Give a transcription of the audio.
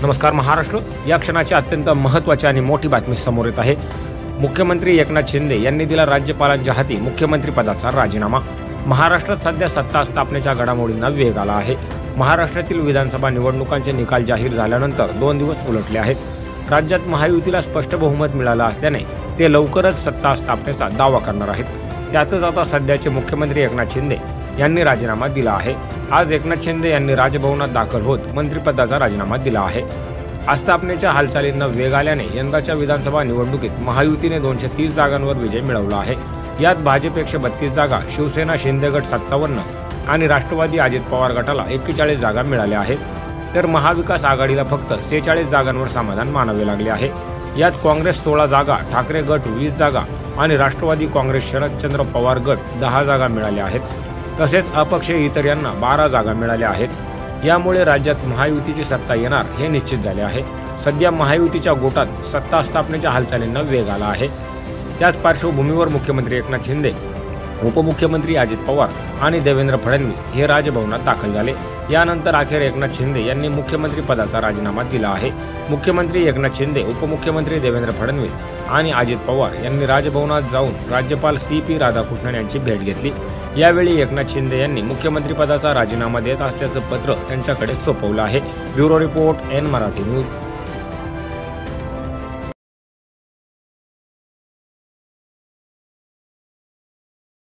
नमस्कार महाराष्ट्र, या क्षणाची अत्यंत महत्त्वाची आणि मोठी बातमी समोर येत आहे। मुख्यमंत्री एकनाथ शिंदे यांनी दिला राज्यपालांच्या हाती मुख्यमंत्री पदाचा राजीनामा। महाराष्ट्रात सध्या सत्ता स्थापनेच्या घडामोडींना वेग आला आहे। महाराष्ट्रातील विधानसभा निवडणुकांचे निकाल जाहीर झाल्यानंतर 2 दिवस उलटले आहेत। राज्यात महायुतीला स्पष्ट बहुमत मिळालं असल्याने ते लवकरच सत्ता स्थापनेचा दावा करणार आहेत। त्यातच आता सध्याचे मुख्यमंत्री एकनाथ शिंदे यांनी राजीनामा दिला आहे। आज एकनाथ शिंदे यांनी राजभवनात दाखल होत मंत्रिपदाचा राजीनामा दिला आहे। आस्थापनेच्या हालचालींना वेग आल्याने यंदाच्या विधानसभा निवडणुकीत महायुतीने 230 जागांवर विजय मिळवला आहे। यात भाजप 132 जागा, शिवसेना शिंदे गट 57 आणि राष्ट्रवादी अजित पवार गटाला 41 जागा मिळाल्या आहेत, तर महाविकास आघाडीला फक्त 46 जागांवर समाधान मानावे लागले आहे। यात काँग्रेस 16 जागा, ठाकरे गट 20 जागा आणि राष्ट्रवादी काँग्रेस शरदचंद्र पवार गट 10 जागा मिळाल्या आहेत, तसेच अपक्ष इतर यांना 12 जागा मिळाल्या आहेत। यामुळे राज्यात महायुतीची सत्ता येणार हे निश्चित झाले आहे। सध्या महायुतीच्या गोटात सत्ता स्थापनेच्या हालचालींना वेग आला आहे। त्याच पार्श्वभूमीवर मुख्यमंत्री एकनाथ शिंदे, उपमुख्यमंत्री अजित पवार आणि देवेंद्र फडणवीस हे राजभवनात दाखल झाले। यानंतर अखेर एकनाथ शिंदे यांनी मुख्यमंत्री पदाचा राजीनामा दिला आहे। मुख्यमंत्री एकनाथ शिंदे, उपमुख्यमंत्री देवेंद्र फडणवीस आणि अजित पवार यांनी राजभवनात जाऊन राज्यपाल CP राधाकृष्णन यांची भेट घेतली। यावेळी एकनाथ शिंदे यांनी मुख्यमंत्री पदाचा राजीनामा देत असल्याचं पत्र त्यांच्याकडे सोपवलं आहे। Bureau report, N Marathi news.